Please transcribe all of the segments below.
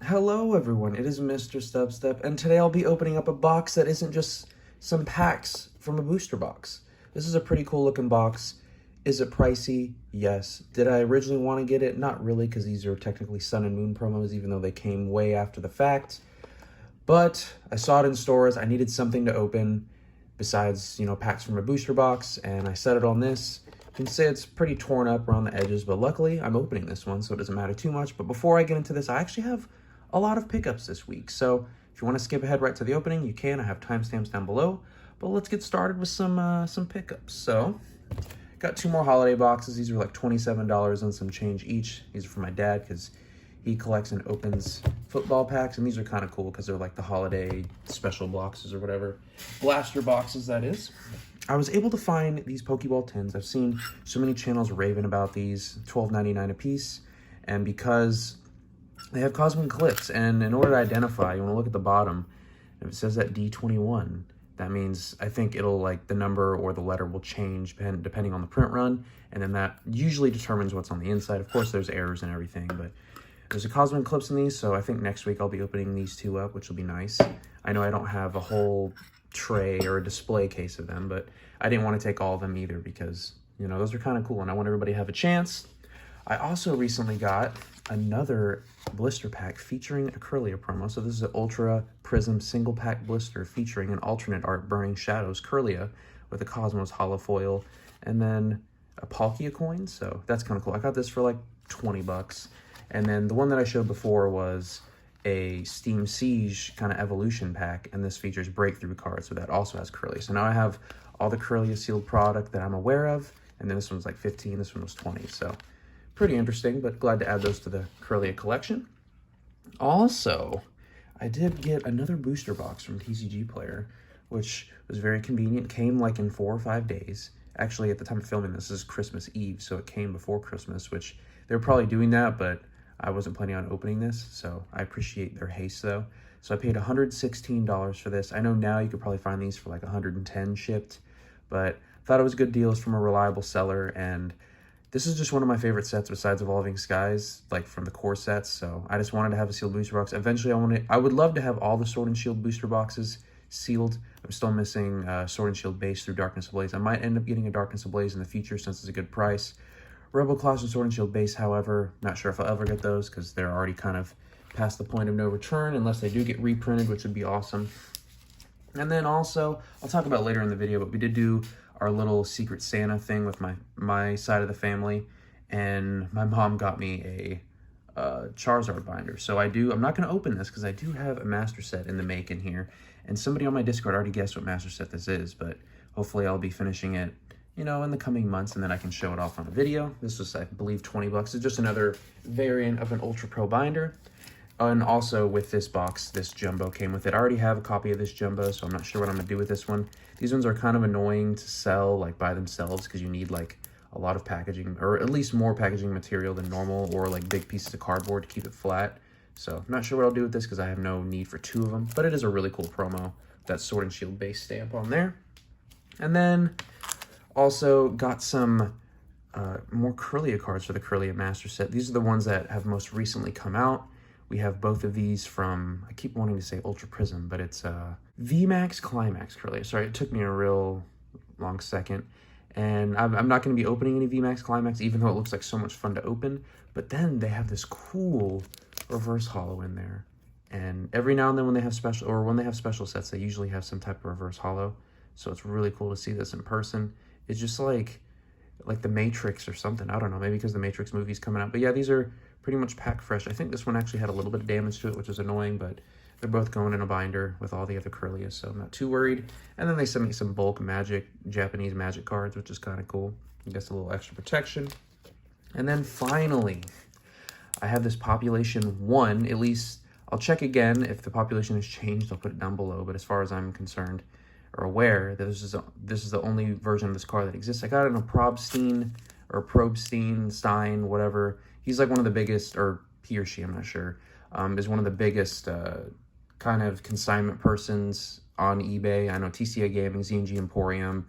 Hello everyone, it is MisterStubstep, and today I'll be opening up a box that isn't just some packs from a booster box. This is a pretty cool looking box. Is it pricey? Yes. Did I originally want to get it? Not really, because these are technically Sun and Moon promos, even though they came way after the fact. But I saw it in stores, I needed something to open besides, packs from a booster box, and I set it on this. You can say it's pretty torn up around the edges, but luckily I'm opening this one, so it doesn't matter too much. But before I get into this, I actually have a lot of pickups this week. So if you want to skip ahead right to the opening, you can. I have timestamps down below. But let's get started with some pickups. So got two more holiday boxes. These are like $27 and some change each. These are for my dad because he collects and opens football packs, and these are kind of cool because they're like the holiday special boxes or whatever. Blaster boxes, that is. I was able to find these Pokeball tins. I've seen so many channels raving about these, $12.99 a piece. And because they have Cosmic Clips, and in order to identify, you want to look at the bottom. If it says that D21, that means I think it'll like the number or the letter will change depending on the print run, and then that usually determines what's on the inside. Of course, there's errors and everything, but there's a Cosmic Clips in these, so I think next week I'll be opening these two up, which will be nice. I know I don't have a whole tray or a display case of them, but I didn't want to take all of them either because, those are kind of cool, and I want everybody to have a chance. I also recently got another blister pack featuring a Kirlia promo. So this is an Ultra Prism single pack blister featuring an alternate art Burning Shadows Kirlia with a Cosmos holo foil and then a Palkia coin. So that's kind of cool. I got this for like 20 bucks. And then the one that I showed before was a Steam Siege kind of evolution pack, and this features breakthrough cards, so that also has Kirlia. So now I have all the Kirlia sealed product that I'm aware of, and then this one's like 15, this one was 20, so pretty interesting, but glad to add those to the Kirlia collection. Also, I did get another booster box from TCG Player, which was very convenient. Came like in 4 or 5 days. Actually, at the time of filming this is Christmas Eve, so it came before Christmas, which they're probably doing that, but I wasn't planning on opening this, so I appreciate their haste though. So I paid $116 for this. I know now you could probably find these for like 110 shipped, but thought it was good deals from a reliable seller, and this is just one of my favorite sets besides Evolving Skies, like from the core sets. So I just wanted to have a sealed booster box. Eventually, I would love to have all the Sword and Shield booster boxes sealed. I'm still missing Sword and Shield base through Darkness Ablaze. I might end up getting a Darkness Ablaze in the future since it's a good price. Rebel Clash and Sword and Shield base, however, not sure if I'll ever get those because they're already kind of past the point of no return unless they do get reprinted, which would be awesome. And then also, I'll talk about later in the video, but we did do our little Secret Santa thing with my side of the family, and my mom got me a Charizard binder. So I'm not going to open this because I do have a master set in the making here, and somebody on my Discord already guessed what master set this is, but hopefully I'll be finishing it, in the coming months, and then I can show it off on a video. This was, I believe, 20 bucks. It's just another variant of an Ultra Pro binder. And also with this box, this jumbo came with it. I already have a copy of this jumbo, so I'm not sure what I'm gonna do with this one. These ones are kind of annoying to sell like by themselves because you need like a lot of packaging, or at least more packaging material than normal, or like big pieces of cardboard to keep it flat. So I'm not sure what I'll do with this because I have no need for 2 of them, but it is a really cool promo. That Sword and Shield base stamp on there. And then also got some more Kirlia cards for the Kirlia Master Set. These are the ones that have most recently come out. We have both of these from, I keep wanting to say Ultra Prism, but it's VMAX Climax Kirlia. Sorry, it took me a real long second. And I'm not going to be opening any VMAX Climax, even though it looks like so much fun to open. But then they have this cool reverse holo in there. And every now and then when they have special sets, they usually have some type of reverse holo. So it's really cool to see this in person. It's just like the Matrix or something. I don't know, maybe because the Matrix movie's coming out. But yeah, these are pretty much packed fresh. I think this one actually had a little bit of damage to it, which is annoying, but they're both going in a binder with all the other Kirlias, so I'm not too worried. And then they sent me some bulk Japanese Magic cards, which is kind of cool. I guess a little extra protection. And then finally, I have this Population 1. At least I'll check again. If the population has changed, I'll put it down below. But as far as I'm concerned, or aware, that this is the only version of this card that exists. I got it in a Probstein, Stein, whatever. He's like one of the biggest, or he or she, I'm not sure, is one of the biggest kind of consignment persons on eBay. I know TCA Gaming, Z&G Emporium,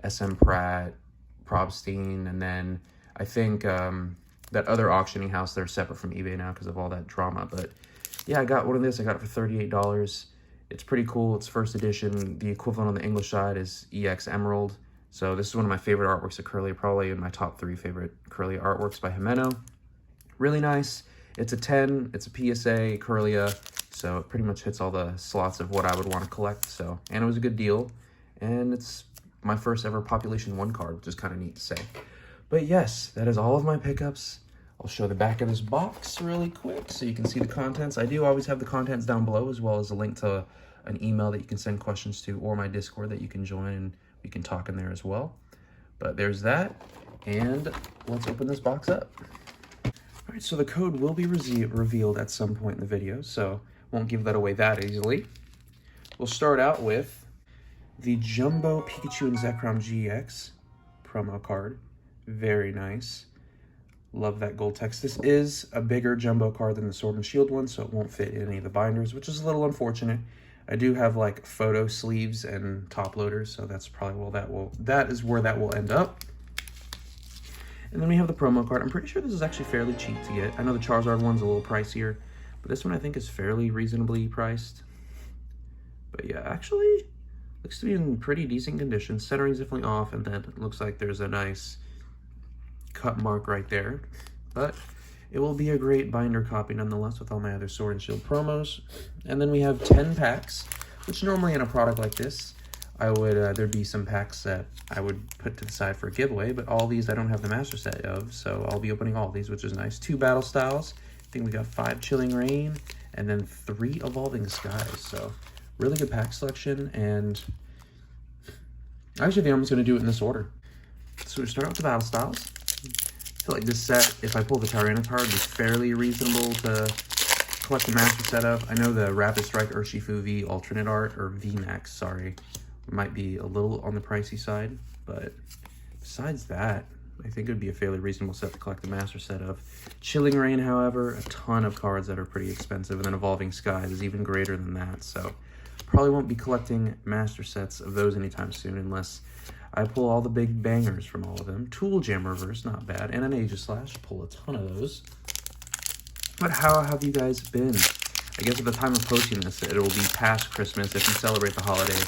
SM Pratt, Probstein, and then I think that other auctioning house, they're separate from eBay now because of all that drama. But yeah, I got one of this. I got it for $38. It's pretty cool. It's first edition. The equivalent on the English side is EX Emerald. So this is one of my favorite artworks of Curly, probably in my top 3 favorite Curly artworks by Jimeno. Really nice. It's a 10. It's a PSA Curlia, so it pretty much hits all the slots of what I would want to collect. So, and it was a good deal, and it's my first ever Population 1 card, which is kind of neat to say. But yes, that is all of my pickups. I'll show the back of this box really quick so you can see the contents. I do always have the contents down below, as well as a link to an email that you can send questions to, or my Discord that you can join, and we can talk in there as well. But there's that, and let's open this box up. All right, so the code will be revealed at some point in the video, so won't give that away that easily. We'll start out with the Jumbo Pikachu and Zekrom GX promo card. Very nice. Love that gold text. This is a bigger jumbo card than the Sword and Shield one, so it won't fit in any of the binders, which is a little unfortunate. I do have like photo sleeves and top loaders, so that's probably that is where that will end up. And then we have the promo card. I'm pretty sure this is actually fairly cheap to get. I know the Charizard one's a little pricier, but this one I think is fairly reasonably priced. But yeah, actually looks to be in pretty decent condition. Centering's definitely off, and then it looks like there's a nice cut mark right there. But it will be a great binder copy nonetheless with all my other Sword and Shield promos. And then we have 10 packs, which normally in a product like this, I would there'd be some packs that I would put to the side for a giveaway, but all these I don't have the master set of, so I'll be opening all these, which is nice. 2 Battle Styles. I think we got 5 Chilling Rain, and then 3 Evolving Skies. So really good pack selection, and I actually think I'm just going to do it in this order. So we start out with the Battle Styles. I feel like this set, if I pull the Tyranitar, would be fairly reasonable to collect the master set of. I know the Rapid Strike Urshifu V alternate art, or VMAX, sorry, might be a little on the pricey side, but besides that, I think it would be a fairly reasonable set to collect the master set of. Chilling Rain, however, a ton of cards that are pretty expensive, and then Evolving Skies is even greater than that, so probably won't be collecting master sets of those anytime soon unless I pull all the big bangers from all of them. Tool Jam Reverse, not bad, and an Aegislash, pull a ton of those. But how have you guys been? I guess at the time of posting this, it will be past Christmas if you celebrate the holiday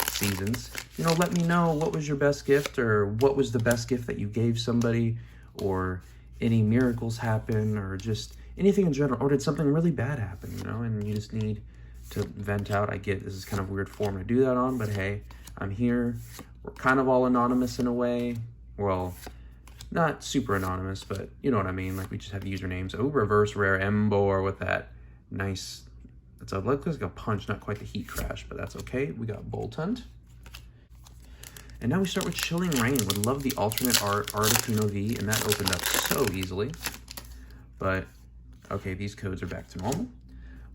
seasons. You know, let me know what was your best gift, or what was the best gift that you gave somebody, or any miracles happen, or just anything in general, or did something really bad happen, you know, and you just need to vent out. I get this is kind of a weird form to do that on, but hey, I'm here. We're kind of all anonymous in a way. Well, not super anonymous, but you know what I mean. Like, we just have usernames. Oh, Reverse Rare Embor with that nice, it's looks like a punch, not quite the Heat Crash, but that's okay. We got Boltund. And now we start with Chilling Rain. Would love the alternate art Articuno V, and that opened up so easily. But, okay, these codes are back to normal.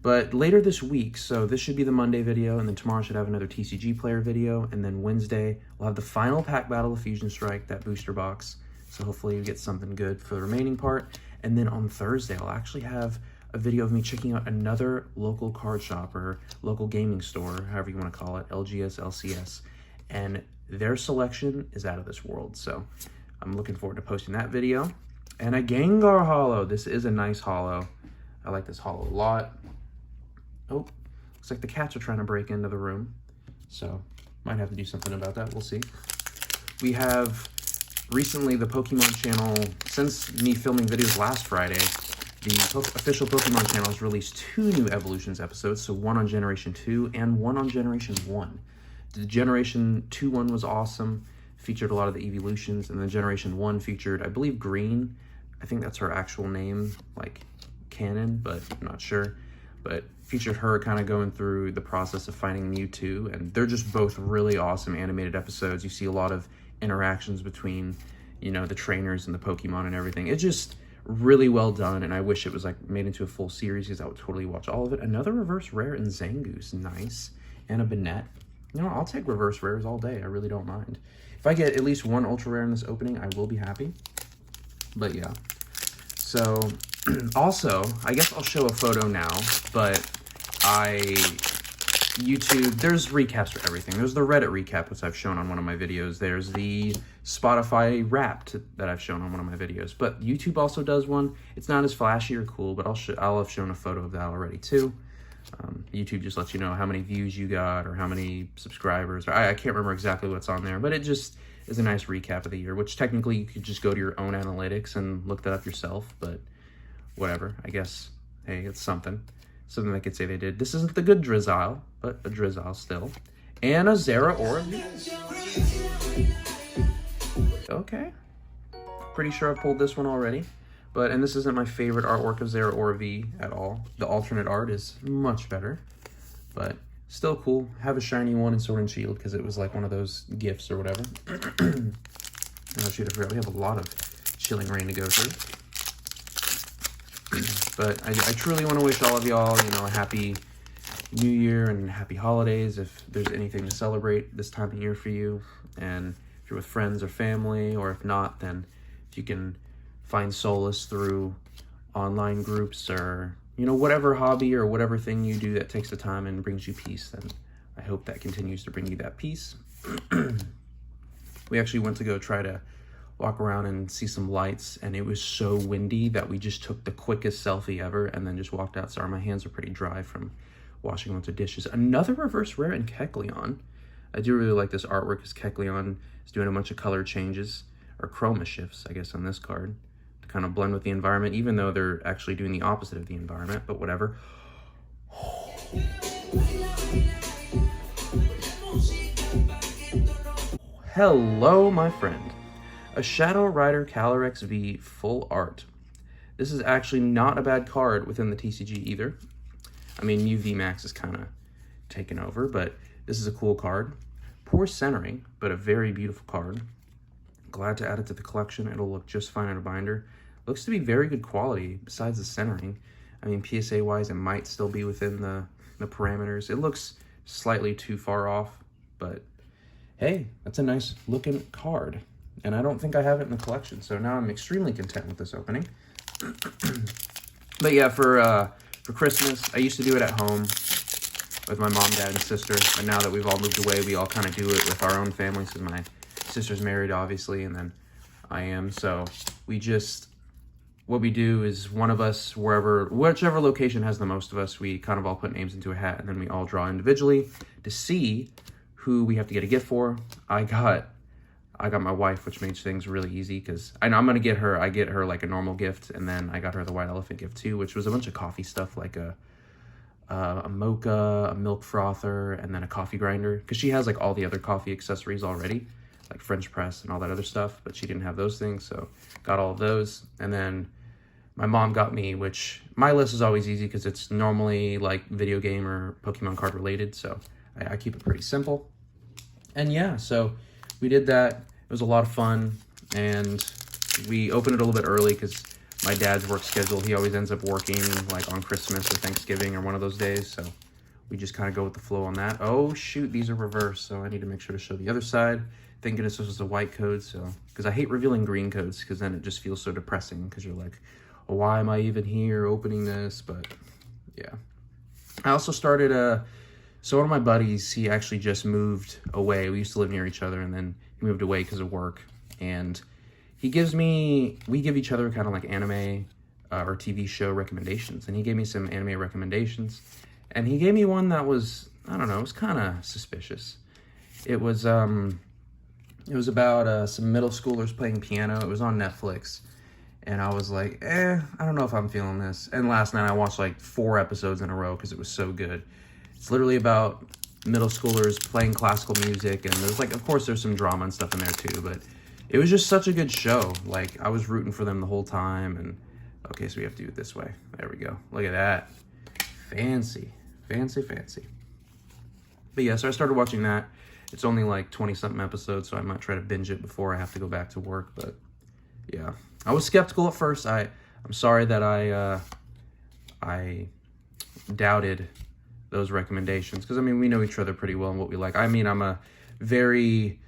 But later this week, so this should be the Monday video, and then tomorrow should have another TCG player video, and then Wednesday we'll have the final pack battle of Fusion Strike, that booster box. So hopefully you get something good for the remaining part. And then on Thursday, I'll actually have a video of me checking out another local card shop or local gaming store, however you want to call it, LGS, LCS. And their selection is out of this world. So I'm looking forward to posting that video. And a Gengar holo. This is a nice holo. I like this holo a lot. Oh, looks like the cats are trying to break into the room. So might have to do something about that. We'll see. We have recently the Pokemon channel, since me filming videos last Friday, the official Pokemon channel has released 2 new Evolutions episodes. So one on Generation 2 and one on Generation 1. The Generation 2 one was awesome. Featured a lot of the evolutions, and then Generation 1 featured, I believe, Green. I think that's her actual name, like canon, but I'm not sure. But featured her kind of going through the process of finding Mewtwo, and they're just both really awesome animated episodes. You see a lot of interactions between, you know, the trainers and the Pokemon and everything. It's just really well done, and I wish it was like made into a full series, because I would totally watch all of it. Another reverse rare in Zangoose, nice, and a Banette. You know, I'll take reverse rares all day. I really don't mind. If I get at least one ultra rare in this opening, I will be happy. But yeah, so also, I guess I'll show a photo now, but I YouTube, there's recaps for everything. There's the Reddit recap, which I've shown on one of my videos. There's the Spotify Wrapped that I've shown on one of my videos. But YouTube also does one. It's not as flashy or cool, but I'll have shown a photo of that already too. YouTube just lets you know how many views you got or how many subscribers. I can't remember exactly what's on there, but it just is a nice recap of the year, which technically you could just go to your own analytics and look that up yourself, but whatever. I guess, hey, it's something they could say they did. This isn't the good drizzle, but a drizzle still. And a Zara or okay. Pretty sure I pulled this one already. And this isn't my favorite artwork of Zara or V at all. The alternate art is much better, but still cool. Have a shiny one in Sword and Shield because it was like one of those gifts or whatever. Oh shoot, I forgot we have a lot of Chilling Rain to go through. But I truly want to wish all of y'all, a happy New Year and happy holidays if there's anything to celebrate this time of year for you. And if you're with friends or family, or if not, then if you can find solace through online groups or, whatever hobby or whatever thing you do that takes the time and brings you peace, then I hope that continues to bring you that peace. We actually went to go try to walk around and see some lights, and it was so windy that we just took the quickest selfie ever and then just walked out. Sorry, my hands are pretty dry from washing a bunch of dishes. Another reverse rare in Kecleon. I do really like this artwork because Kecleon is doing a bunch of color changes, or chroma shifts, I guess, on this card to kind of blend with the environment, even though they're actually doing the opposite of the environment, but whatever. Hello, my friend. A Shadow Rider Calyrex V full art. This is actually not a bad card within the TCG either. I mean, Mew VMAX is kind of taken over, but this is a cool card. Poor centering, but a very beautiful card. Glad to add it to the collection. It'll look just fine in a binder. Looks to be very good quality besides the centering. I mean, PSA-wise, it might still be within the parameters. It looks slightly too far off, but hey, that's a nice looking card. And I don't think I have it in the collection, so now I'm extremely content with this opening. But yeah, for Christmas, I used to do it at home with my mom, dad, and sister. But now that we've all moved away, we all kind of do it with our own families. Because my sister's married, obviously, and then I am. So what we do is one of us, whichever location has the most of us, we kind of all put names into a hat, and then we all draw individually to see who we have to get a gift for. I got my wife, which makes things really easy because I know I'm going to get her. I get her like a normal gift, and then I got her the white elephant gift too, which was a bunch of coffee stuff like a mocha, a milk frother, and then a coffee grinder because she has like all the other coffee accessories already, like French press and all that other stuff, but she didn't have those things, so got all of those. And then my mom got me, which my list is always easy because it's normally like video game or Pokemon card related, so I keep it pretty simple. And yeah, so we did that. It was a lot of fun, and we opened it a little bit early because my dad's work schedule, he always ends up working like on Christmas or Thanksgiving or one of those days, so we just kind of go with the flow on that. Oh shoot, these are reversed, so I need to make sure to show the other side. Thank goodness this was a white code, so because I hate revealing green codes because then it just feels so depressing because you're like, oh, why am I even here opening this? But yeah, I also started so one of my buddies, he actually just moved away. We used to live near each other, and then he moved away because of work. And we give each other kind of like anime or TV show recommendations. And he gave me some anime recommendations. And he gave me one that was, I don't know, it was kind of suspicious. It was about some middle schoolers playing piano. It was on Netflix. And I was like, I don't know if I'm feeling this. And last night I watched like 4 episodes in a row because it was so good. It's literally about middle schoolers playing classical music, and there's like, of course, there's some drama and stuff in there too, but it was just such a good show. Like, I was rooting for them the whole time, and okay, so we have to do it this way. There we go. Look at that. Fancy, fancy, fancy. But yeah, so I started watching that. It's only like 20-something episodes, so I might try to binge it before I have to go back to work, but yeah. I was skeptical at first. I'm sorry that I doubted those recommendations because I mean we know each other pretty well and what we like. I mean, I'm a very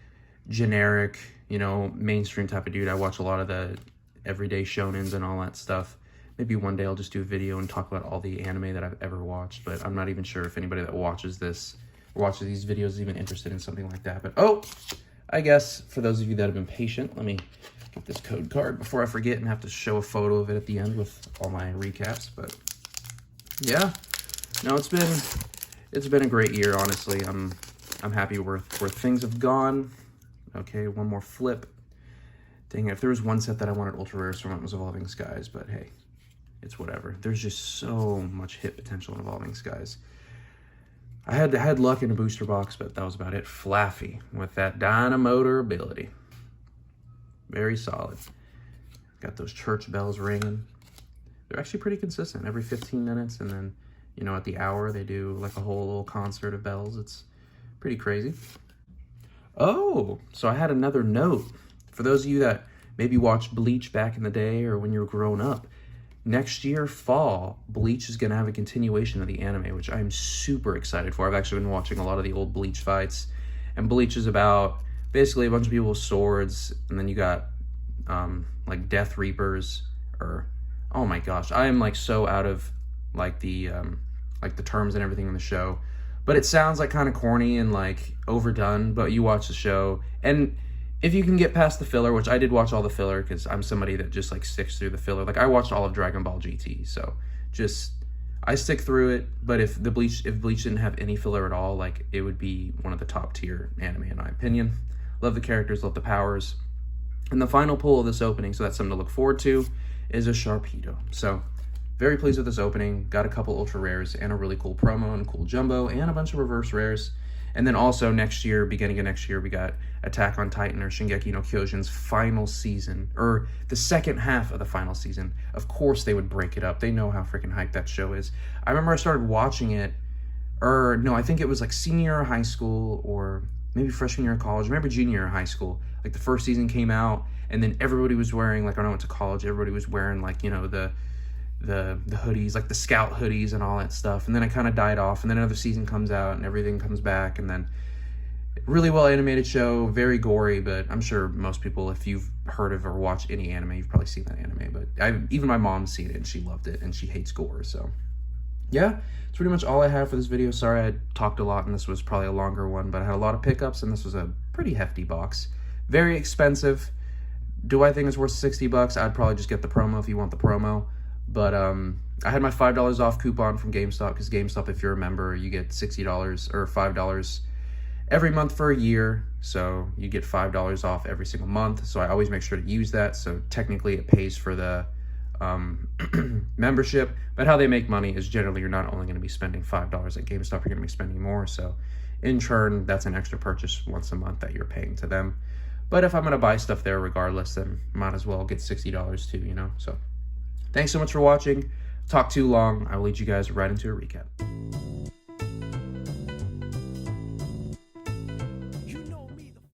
generic, mainstream type of dude. I watch a lot of the everyday shonens and all that stuff. maybe one day I'll just do a video and talk about all the anime that I've ever watched, but I'm not even sure if anybody that watches this, or watches these videos is even interested in something like that. But, oh, I guess for those of you that have been patient, let me get this code card before I forget and have to show a photo of it at the end with all my recaps. But, yeah, no, it's been a great year, honestly. I'm happy where things have gone. Okay, one more flip. Dang it, if there was one set that I wanted ultra rares from, it was Evolving Skies, but hey, it's whatever. There's just so much hit potential in Evolving Skies. I had luck in a booster box, but that was about it. Flaffy with that Dynamotor ability. Very solid. Got those church bells ringing. They're actually pretty consistent. Every 15 minutes, and then, you know, at the hour, they do like a whole little concert of bells. It's pretty crazy. Oh, so I had another note. For those of you that maybe watched Bleach back in the day or when you were growing up, next year, fall, Bleach is going to have a continuation of the anime, which I'm super excited for. I've actually been watching a lot of the old Bleach fights, and Bleach is about basically a bunch of people with swords, and then you got like Death Reapers, or, oh my gosh, I am like so out of like the terms and everything in the show, but it sounds like kind of corny and like overdone, but you watch the show, and if you can get past the filler, which I did watch all the filler because I'm somebody that just like sticks through the filler. Like I watched all of Dragon Ball GT, so just I stick through it. But if Bleach didn't have any filler at all, like it would be one of the top tier anime in my opinion. Love the characters, love the powers. And the final pull of this opening, so that's something to look forward to, is a Sharpedo. So very pleased with this opening. Got a couple ultra rares and a really cool promo and a cool jumbo and a bunch of reverse rares. And then also next year, beginning of next year, we got Attack on Titan or Shingeki no Kyojin's final season, or the second half of the final season. Of course they would break it up. They know how freaking hyped that show is. I remember I started watching it, or no, I think it was like senior year of high school or maybe freshman year of college. I remember junior year of high school. Like the first season came out, and then everybody was wearing, like when I went to college, everybody was wearing like, you know, the hoodies, like the scout hoodies and all that stuff. And then it kind of died off, and then another season comes out and everything comes back, and then really well animated show, very gory, but I'm sure most people, if you've heard of or watched any anime, you've probably seen that anime. But even my mom's seen it and she loved it, and she hates gore. So yeah, it's pretty much all I have for this video. Sorry I talked a lot and this was probably a longer one, but I had a lot of pickups and this was a pretty hefty box. Very expensive. Do I think it's worth 60 bucks? I'd probably just get the promo if you want the promo. But I had my $5 off coupon from Gamestop, because Gamestop, if you're a member, you get $60 or $5 every month for a year. So you get $5 off every single month. So I always make sure to use that. So technically it pays for the membership. But how they make money is generally you're not only going to be spending $5 at Gamestop, you're going to be spending more. So in turn, that's an extra purchase once a month that you're paying to them. But if I'm going to buy stuff there regardless, then might as well get $60 too, you know? So thanks so much for watching. Talk too long. I will lead you guys right into a recap.